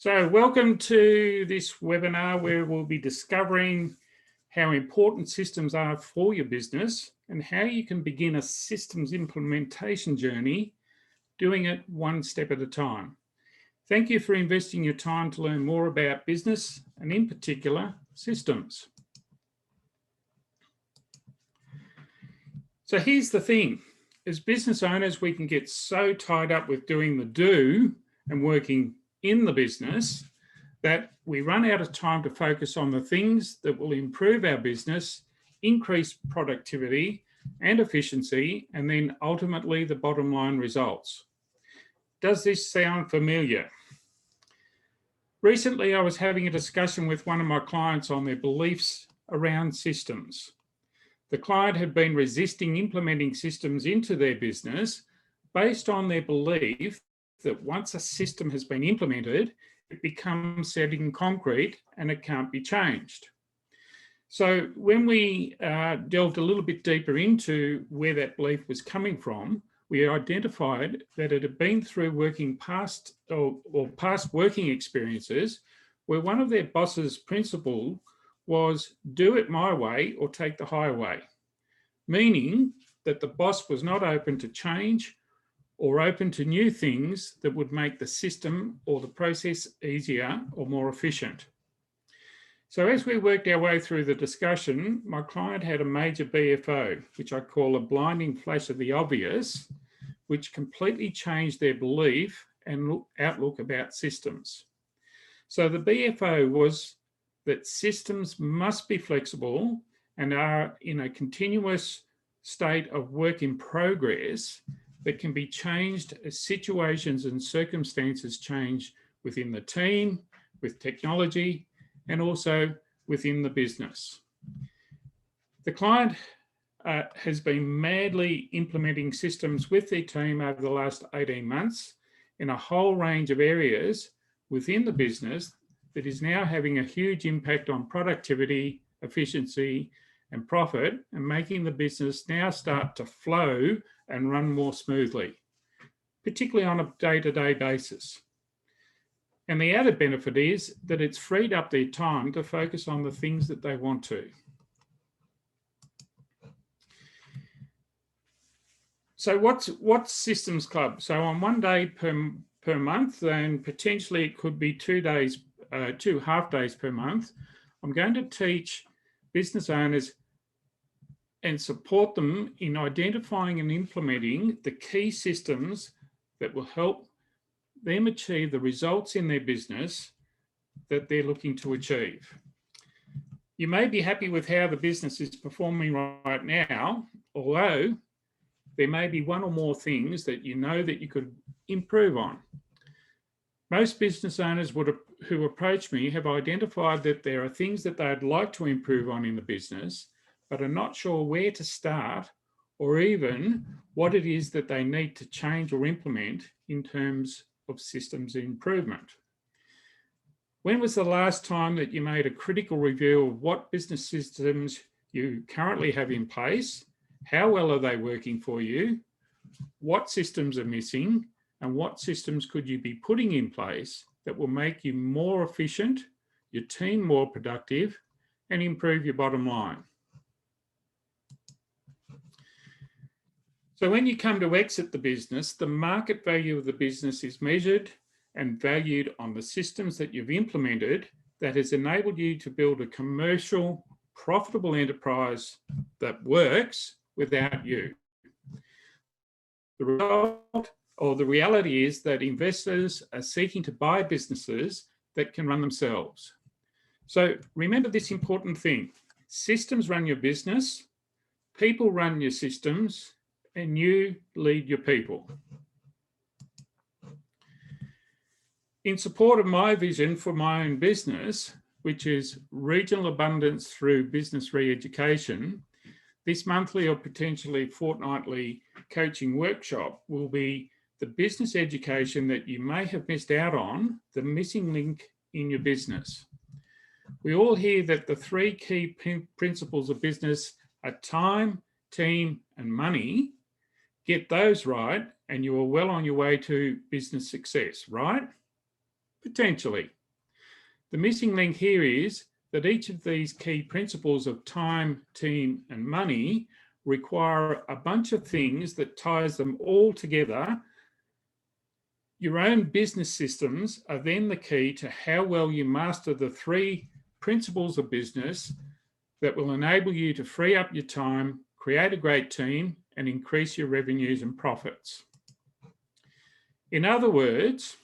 So welcome to this webinar where we'll be discovering how important systems are for your business and how you can begin a systems implementation journey, doing it one step at a time. Thank you for investing your time to learn more about business and in particular, systems. So here's the thing, as business owners, we can get so tied up with doing the do and working in the business that we run out of time to focus on the things that will improve our business, increase productivity and efficiency, and then ultimately the bottom line results. Does this sound familiar? Recently, I was having a discussion with one of my clients on their beliefs around systems. The client had been resisting implementing systems into their business based on their belief that once a system has been implemented, it becomes set in concrete and it can't be changed. So when we delved a little bit deeper into where that belief was coming from, we identified that it had been through working past working experiences where one of their boss's principle was do it my way or take the highway, meaning that the boss was not open to change or open to new things that would make the system or the process easier or more efficient. So as we worked our way through the discussion, my client had a major BFO, which I call a blinding flash of the obvious, which completely changed their belief and outlook about systems. So the BFO was that systems must be flexible and are in a continuous state of work in progress that can be changed as situations and circumstances change within the team, with technology, and also within the business. The client has been madly implementing systems with their team over the last 18 months in a whole range of areas within the business that is now having a huge impact on productivity, efficiency, and profit, and making the business now start to flow and run more smoothly, particularly on a day-to-day basis. And the added benefit is that it's freed up their time to focus on the things that they want to. So what's SystemsCLUB? So on one day per month, and potentially it could be 2 half days per month, I'm going to teach business owners and support them in identifying and implementing the key systems that will help them achieve the results in their business that they're looking to achieve. You may be happy with how the business is performing right now, although there may be one or more things that you know that you could improve on. Most business owners who approach me have identified that there are things that they'd like to improve on in the business, but are not sure where to start or even what it is that they need to change or implement in terms of systems improvement. When was the last time that you made a critical review of what business systems you currently have in place? How well are they working for you? What systems are missing? And what systems could you be putting in place that will make you more efficient, your team more productive, and improve your bottom line? So when you come to exit the business, the market value of the business is measured and valued on the systems that you've implemented that has enabled you to build a commercial, profitable enterprise that works without you. The result or the reality is that investors are seeking to buy businesses that can run themselves. So remember this important thing: systems run your business, people run your systems, and you lead your people. In support of my vision for my own business, which is regional abundance through business re-education, this monthly or potentially fortnightly coaching workshop will be the business education that you may have missed out on, the missing link in your business. We all hear that the 3 key principles of business are time, team, and money. Get those right, and you are well on your way to business success, right? Potentially. The missing link here is that each of these key principles of time, team, and money require a bunch of things that ties them all together. Your own business systems are then the key to how well you master the three principles of business that will enable you to free up your time, create a great team, and increase your revenues and profits. In other words,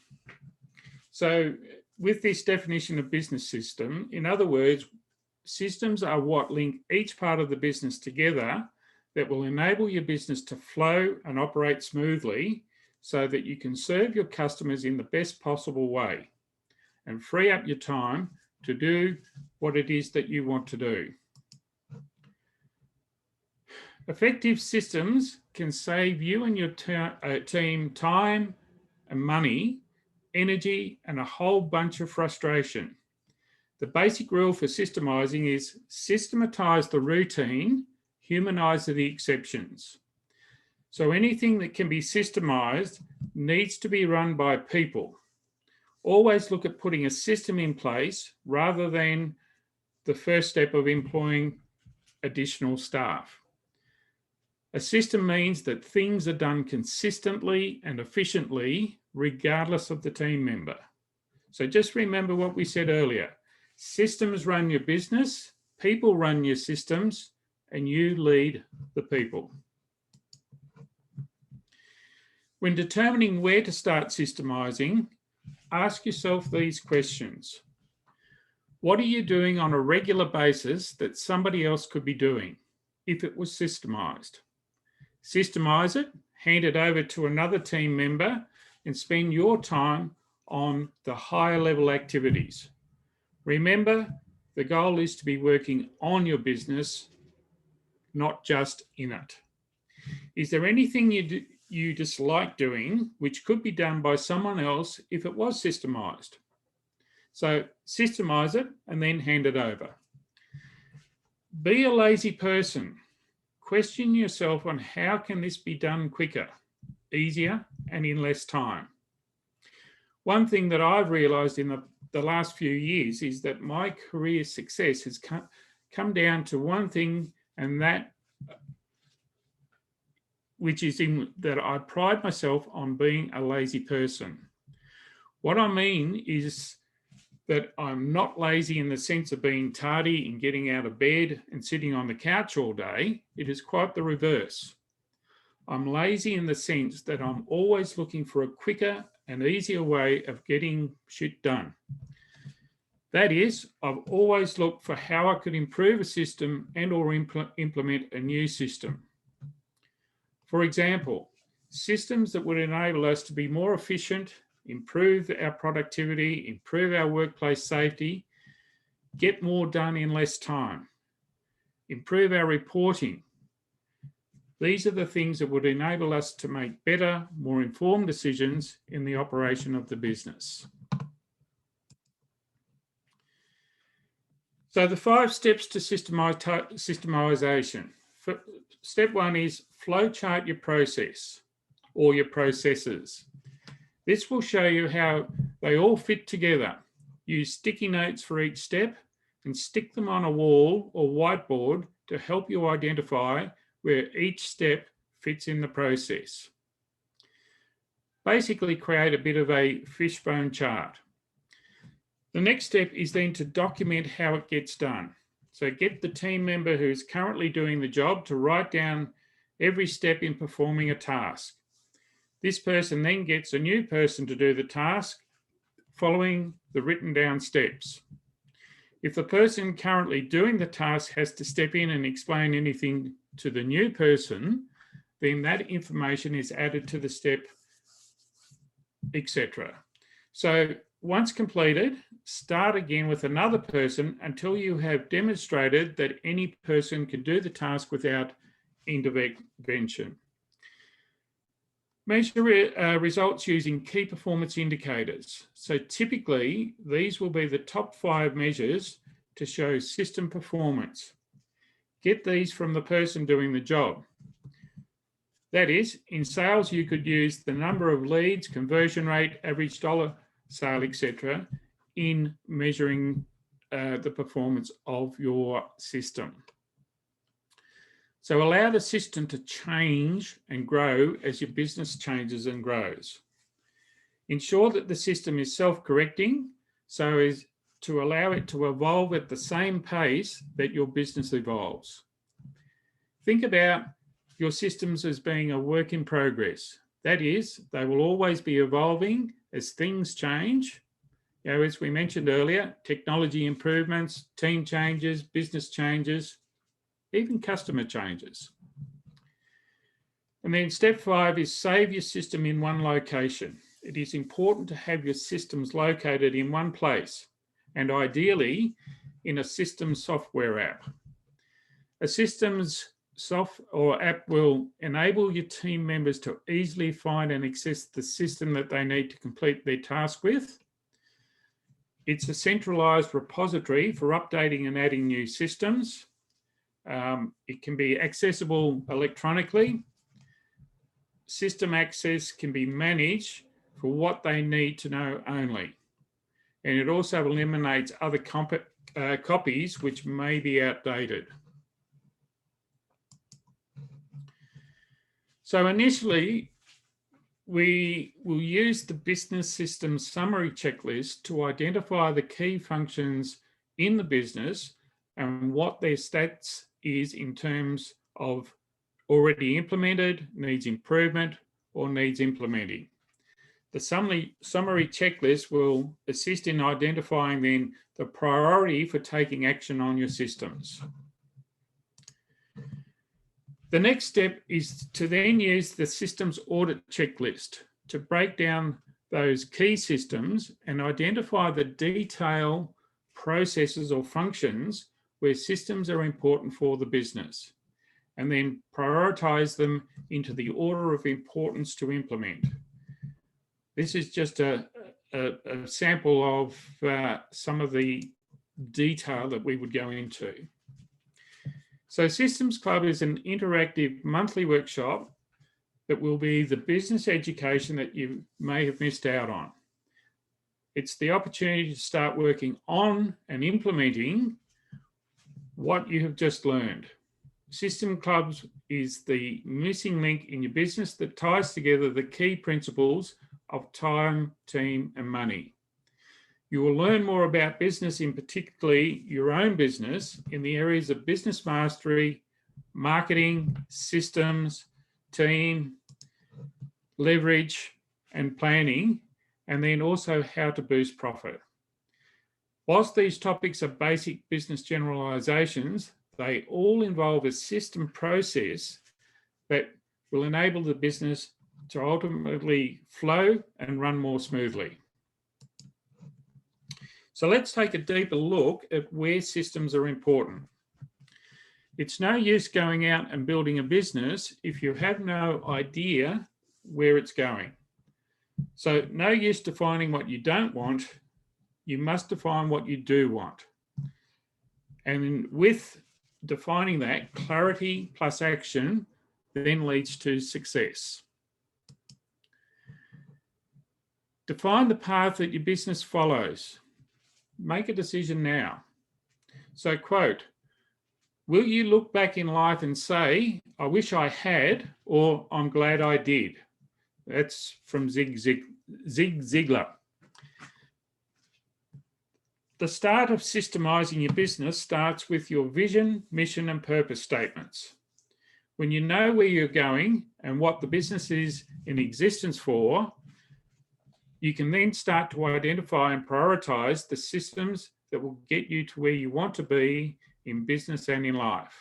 so with this definition of business system, in other words, systems are what link each part of the business together that will enable your business to flow and operate smoothly so that you can serve your customers in the best possible way and free up your time to do what it is that you want to do. Effective systems can save you and your team time and money, energy, and a whole bunch of frustration. The basic rule for systemizing is systematize the routine, humanize the exceptions. So anything that can be systemized needs to be run by people. Always look at putting a system in place rather than the first step of employing additional staff. A system means that things are done consistently and efficiently, regardless of the team member. So just remember what we said earlier. Systems run your business, people run your systems, and you lead the people. When determining where to start systemizing, ask yourself these questions. What are you doing on a regular basis that somebody else could be doing if it was systemized? Systemize it, hand it over to another team member, and spend your time on the higher level activities. Remember, the goal is to be working on your business, not just in it. Is there anything you dislike doing which could be done by someone else if it was systemized? So systemize it and then hand it over. Be a lazy person. Question yourself on how can this be done quicker, easier, and in less time. One thing that I've realized in the last few years is that my career success has come down to one thing, and that which is in that I pride myself on being a lazy person. What I mean is that I'm not lazy in the sense of being tardy in getting out of bed and sitting on the couch all day. It is quite the reverse. I'm lazy in the sense that I'm always looking for a quicker and easier way of getting shit done. That is, I've always looked for how I could improve a system and or implement a new system. For example, systems that would enable us to be more efficient, improve our productivity, improve our workplace safety, get more done in less time, improve our reporting. These are the things that would enable us to make better, more informed decisions in the operation of the business. So the 5 steps to systemization. Step 1 is flowchart your process or your processes. This will show you how they all fit together. Use sticky notes for each step and stick them on a wall or whiteboard to help you identify where each step fits in the process. Basically create a bit of a fishbone chart. The next step is then to document how it gets done. So get the team member who is currently doing the job to write down every step in performing a task. This person then gets a new person to do the task following the written down steps. If the person currently doing the task has to step in and explain anything to the new person, then that information is added to the step, etc. So once completed, start again with another person until you have demonstrated that any person can do the task without intervention. Measure results using key performance indicators. So typically, these will be the top 5 measures to show system performance. Get these from the person doing the job. That is, in sales, you could use the number of leads, conversion rate, average dollar sale, etc., in measuring the performance of your system. So allow the system to change and grow as your business changes and grows. Ensure that the system is self-correcting so as to allow it to evolve at the same pace that your business evolves. Think about your systems as being a work in progress. That is, they will always be evolving as things change. You know, as we mentioned earlier, technology improvements, team changes, business changes, even customer changes. And then step 5 is save your system in one location. It is important to have your systems located in one place, and ideally in a systems software app. A systems app will enable your team members to easily find and access the system that they need to complete their task with. It's a centralized repository for updating and adding new systems. It can be accessible electronically. System access can be managed for what they need to know only. And it also eliminates other copies which may be outdated. So initially, we will use the business system summary checklist to identify the key functions in the business and what their stats is in terms of already implemented, needs improvement, or needs implementing. The summary checklist will assist in identifying then the priority for taking action on your systems. The next step is to then use the systems audit checklist to break down those key systems and identify the detailed processes or functions where systems are important for the business, and then prioritize them into the order of importance to implement. This is just a sample of some of the detail that we would go into. So SystemsCLUB is an interactive monthly workshop that will be the business education that you may have missed out on. It's the opportunity to start working on and implementing what you have just learned. SystemsCLUB is the missing link in your business that ties together the key principles of time, team, and money. You will learn more about business, in particularly your own business, in the areas of business mastery, marketing, systems, team, leverage, and planning, and then also how to boost profit. Whilst these topics are basic business generalizations, they all involve a system process that will enable the business to ultimately flow and run more smoothly. So let's take a deeper look at where systems are important. It's no use going out and building a business if you have no idea where it's going. So no use defining what you don't want, you must define what you do want. And with defining that, clarity plus action then leads to success. Define the path that your business follows. Make a decision now. So quote, will you look back in life and say, I wish I had, or I'm glad I did? That's from Zig Ziglar. The start of systemizing your business starts with your vision, mission, and purpose statements. When you know where you're going and what the business is in existence for, you can then start to identify and prioritize the systems that will get you to where you want to be in business and in life.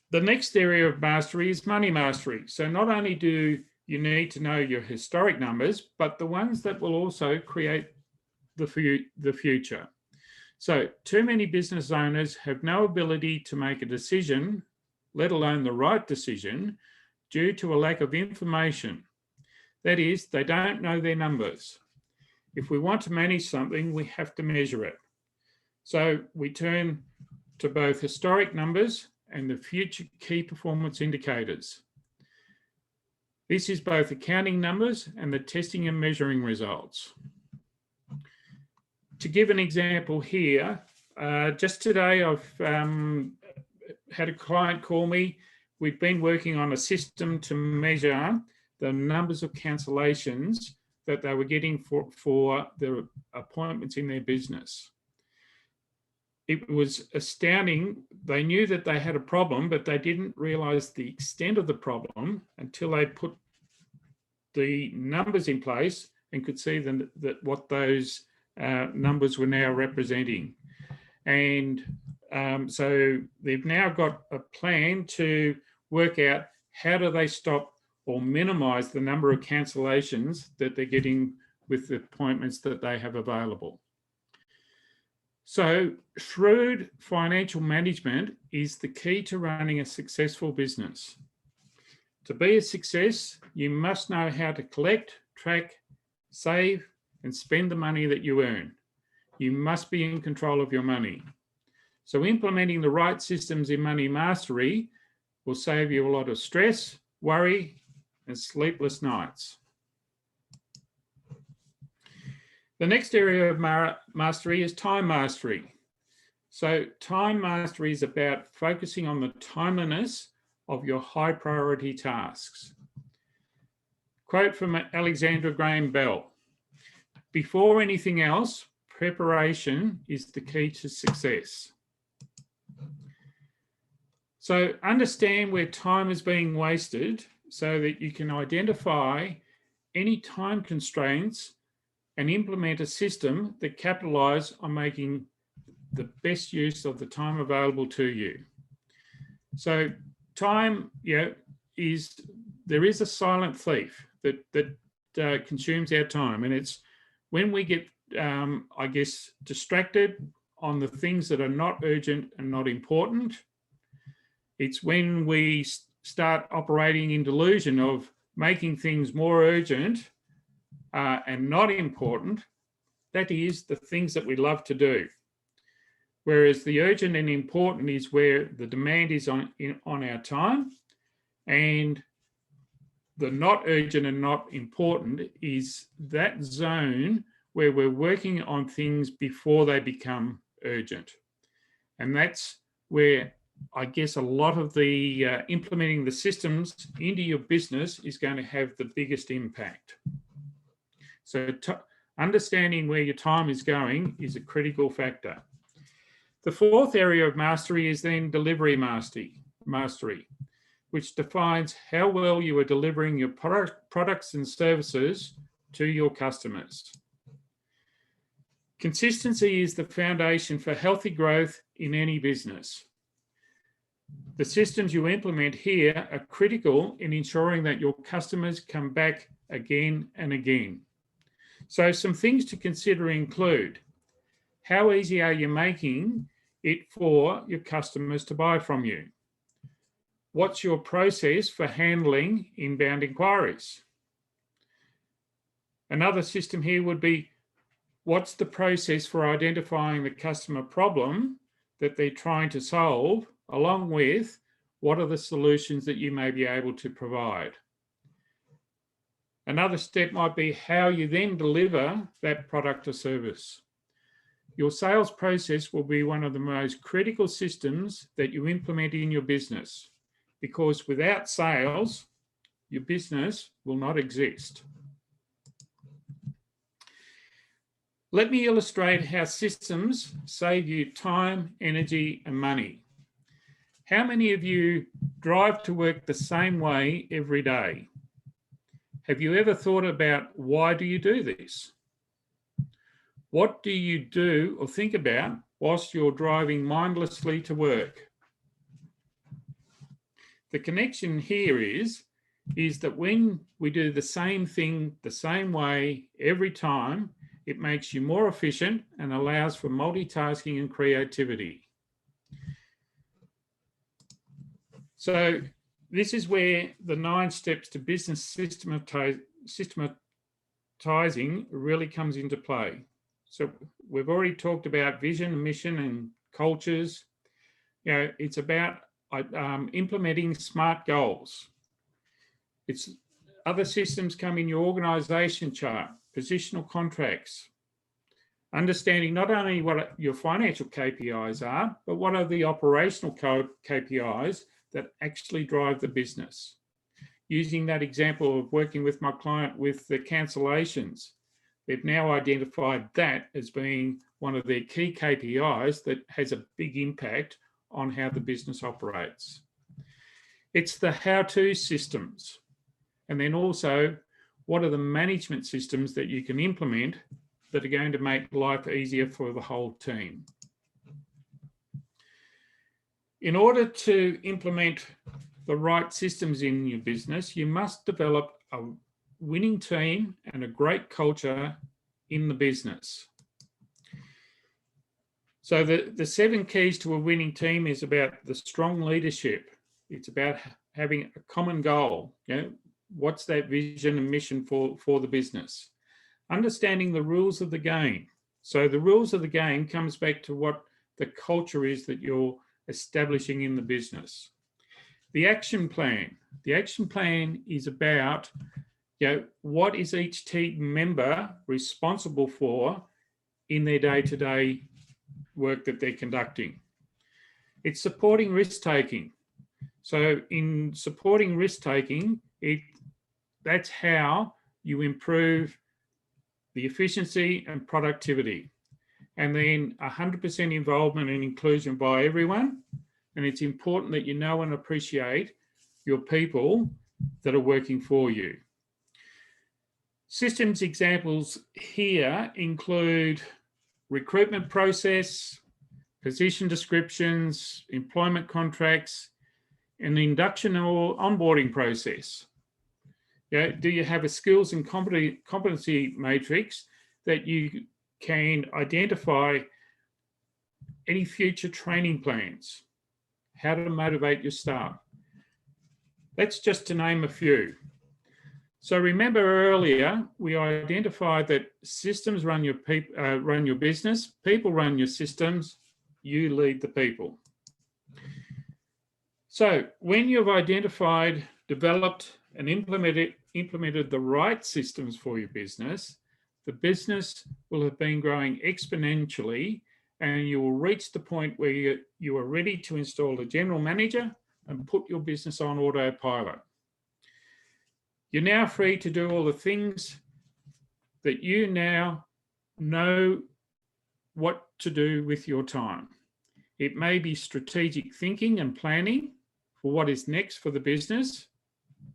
The next area of mastery is money mastery. So not only do you need to know your historic numbers, but the ones that will also create the future. So too many business owners have no ability to make a decision, let alone the right decision, due to a lack of information. That is, they don't know their numbers. If we want to manage something, we have to measure it. So we turn to both historic numbers and the future key performance indicators. This is both accounting numbers and the testing and measuring results. To give an example here, just today I've had a client call me. We've been working on a system to measure the numbers of cancellations that they were getting for their appointments in their business. It was astounding. They knew that they had a problem, but they didn't realize the extent of the problem until they put the numbers in place and could see that what those numbers were now representing. And so they've now got a plan to work out how do they stop or minimize the number of cancellations that they're getting with the appointments that they have available. So shrewd financial management is the key to running a successful business. To be a success, you must know how to collect, track, save, and spend the money that you earn. You must be in control of your money. So implementing the right systems in money mastery will save you a lot of stress, worry, and sleepless nights. The next area of mastery is time mastery. So time mastery is about focusing on the timeliness of your high priority tasks. Quote from Alexandra Graham Bell: "Before anything else, preparation is the key to success." So understand where time is being wasted so that you can identify any time constraints and implement a system that capitalize on making the best use of the time available to you. So time, there is a silent thief that consumes our time, and it's when we get, distracted on the things that are not urgent and not important. It's when we start operating in delusion of making things more urgent and not important. That is the things that we love to do. Whereas the urgent and important is where the demand is on our time, and the not urgent and not important is that zone where we're working on things before they become urgent. And that's where I guess a lot of the implementing the systems into your business is going to have the biggest impact. So understanding where your time is going is a critical factor. The fourth area of mastery is then delivery mastery, which defines how well you are delivering your products and services to your customers. Consistency is the foundation for healthy growth in any business. The systems you implement here are critical in ensuring that your customers come back again and again. So some things to consider include: how easy are you making it for your customers to buy from you? What's your process for handling inbound inquiries? Another system here would be, what's the process for identifying the customer problem that they're trying to solve, along with what are the solutions that you may be able to provide? Another step might be how you then deliver that product or service. Your sales process will be one of the most critical systems that you implement in your business, because without sales, your business will not exist. Let me illustrate how systems save you time, energy, and money. How many of you drive to work the same way every day? Have you ever thought about why do you do this? What do you do or think about whilst you're driving mindlessly to work? The connection here is that when we do the same thing the same way every time, it makes you more efficient and allows for multitasking and creativity. So this is where the 9 steps to business systematizing really comes into play. So we've already talked about vision, mission, and cultures. It's about implementing SMART goals. It's Other systems come in your organisation chart, positional contracts, understanding not only what your financial KPIs are, but what are the operational KPIs that actually drive the business. Using that example of working with my client with the cancellations, they've now identified that as being one of their key KPIs that has a big impact on how the business operates. It's the how-to systems. And then also, what are the management systems that you can implement that are going to make life easier for the whole team? In order to implement the right systems in your business, you must develop a winning team and a great culture in the business. So the 7 keys to a winning team is about the strong leadership. It's about having a common goal. What's that vision and mission for the business? Understanding the rules of the game. So the rules of the game comes back to what the culture is that you're establishing in the business. The action plan. The action plan is about, what is each team member responsible for in their day-to-day work that they're conducting. It's supporting risk-taking. So in supporting risk-taking, that's how you improve the efficiency and productivity. And then 100% involvement and inclusion by everyone. And it's important that you know and appreciate your people that are working for you. Systems examples here include recruitment process, position descriptions, employment contracts, and induction or onboarding process. Do you have a skills and competency matrix that you can identify any future training plans, how to motivate your staff? That's just to name a few. So remember earlier, we identified that systems run your business, people run your systems, you lead the people. So when you've identified, developed, and implemented the right systems for your business, the business will have been growing exponentially, and you will reach the point where you are ready to install a general manager and put your business on autopilot. You're now free to do all the things that you now know what to do with your time. It may be strategic thinking and planning for what is next for the business.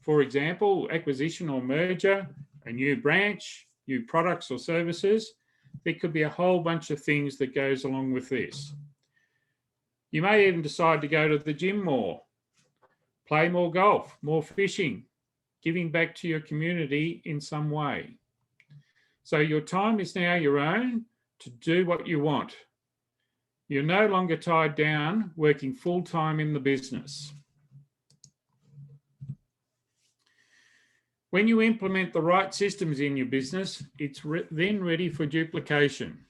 For example, acquisition or merger, a new branch, new products or services. There could be a whole bunch of things that goes along with this. You may even decide to go to the gym more, play more golf, more fishing, giving back to your community in some way. So your time is now your own to do what you want. You're no longer tied down working full-time in the business. When you implement the right systems in your business, it's then ready for duplication.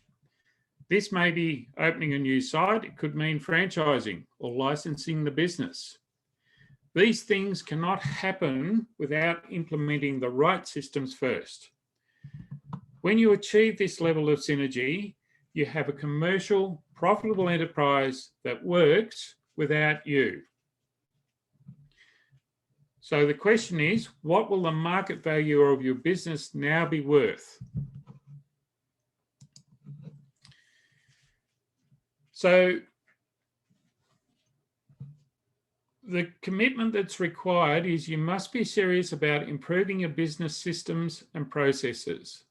This may be opening a new site. It could mean franchising or licensing the business. These things cannot happen without implementing the right systems first. When you achieve this level of synergy, you have a commercial, profitable enterprise that works without you. So the question is, what will the market value of your business now be worth? So the commitment that's required is you must be serious about improving your business systems and processes.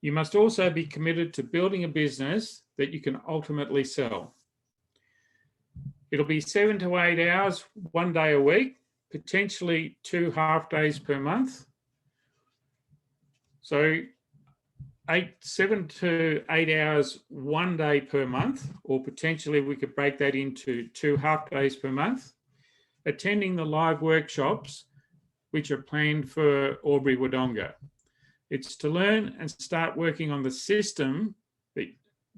You must also be committed to building a business that you can ultimately sell. It'll be 7 to 8 hours, 1 day a week, potentially 2 half days per month. So 7 to 8 hours, 1 day per month, or potentially we could break that into 2 half days per month, attending the live workshops, which are planned for Albury Wodonga. It's to learn and start working on the system that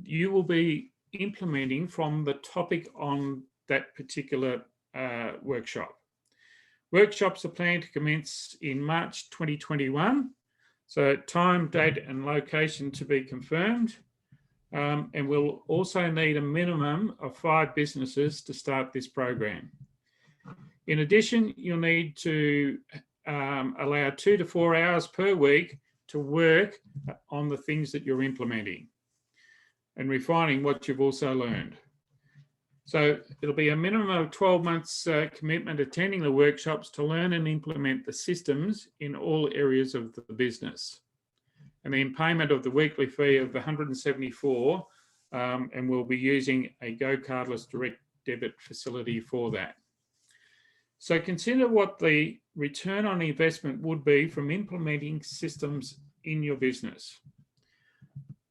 you will be implementing from the topic on that particular workshop. Workshops are planned to commence in March 2021. So time, date and location to be confirmed. And we'll also need a minimum of 5 businesses to start this program. In addition, you'll need to allow 2 to 4 hours per week to work on the things that you're implementing and refining what you've also learned. So it'll be a minimum of 12 months commitment attending the workshops to learn and implement the systems in all areas of the business. And then payment of the weekly fee of $174, and we'll be using a Go Cardless direct debit facility for that. So consider what the return on investment would be from implementing systems in your business.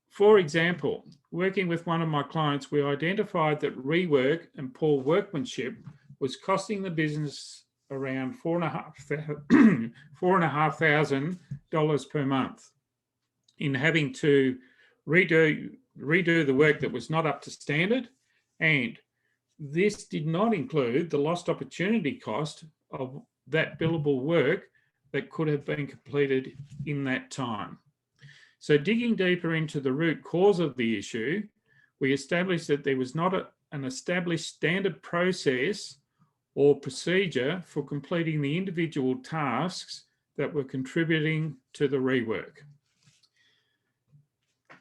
For example, working with one of my clients, we identified that rework and poor workmanship was costing the business around $4,500 per month in having to redo the work that was not up to standard. And this did not include the lost opportunity cost of that billable work that could have been completed in that time. So digging deeper into the root cause of the issue, we established that there was not an established standard process or procedure for completing the individual tasks that were contributing to the rework.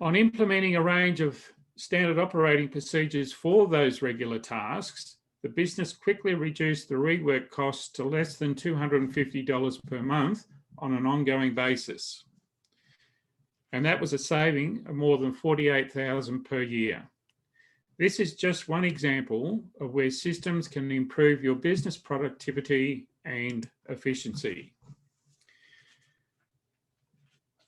On implementing a range of standard operating procedures for those regular tasks, the business quickly reduced the rework costs to less than $250 per month on an ongoing basis. And that was a saving of more than $48,000 per year. This is just one example of where systems can improve your business productivity and efficiency.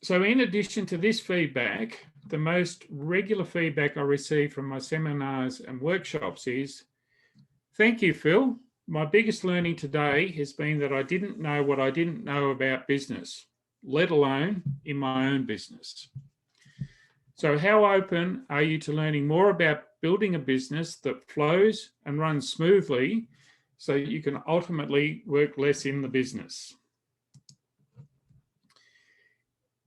So in addition to this feedback, the most regular feedback I receive from my seminars and workshops is, "Thank you, Phil. My biggest learning today has been that I didn't know what I didn't know about business, let alone in my own business." So how open are you to learning more about building a business that flows and runs smoothly so you can ultimately work less in the business?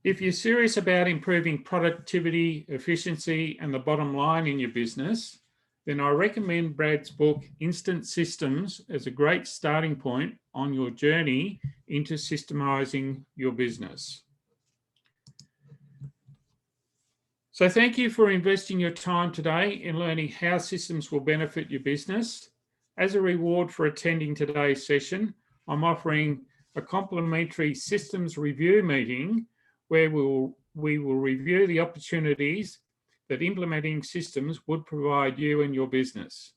If you're serious about improving productivity, efficiency, and the bottom line in your business, then I recommend Brad's book, Instant Systems, as a great starting point on your journey into systemizing your business. So thank you for investing your time today in learning how systems will benefit your business. As a reward for attending today's session, I'm offering a complimentary systems review meeting where we will review the opportunities that implementing systems would provide you and your business.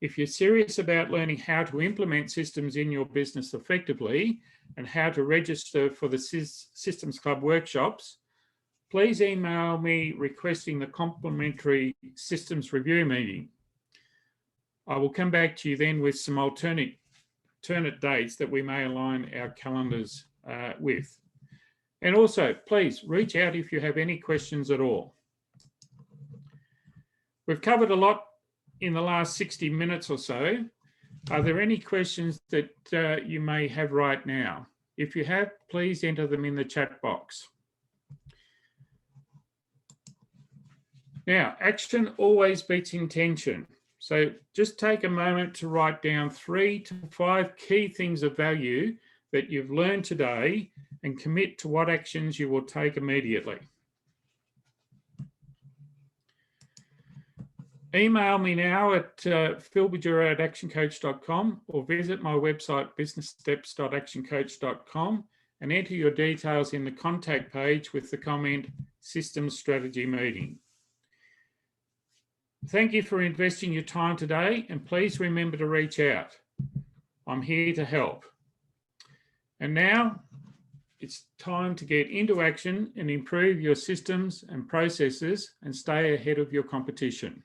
If you're serious about learning how to implement systems in your business effectively and how to register for the SystemsCLUB workshops, please email me requesting the complimentary systems review meeting. I will come back to you then with some alternate dates that we may align our calendars with. And also, please reach out if you have any questions at all. We've covered a lot in the last 60 minutes or so. Are there any questions that you may have right now? If you have, please enter them in the chat box. Now, action always beats intention. So just take a moment to write down 3 to 5 key things of value that you've learned today and commit to what actions you will take immediately. Email me now at philbajura@actioncoach.com or visit my website businesssteps.actioncoach.com and enter your details in the contact page with the comment Systems Strategy Meeting. Thank you for investing your time today, and please remember to reach out. I'm here to help. And now it's time to get into action and improve your systems and processes and stay ahead of your competition.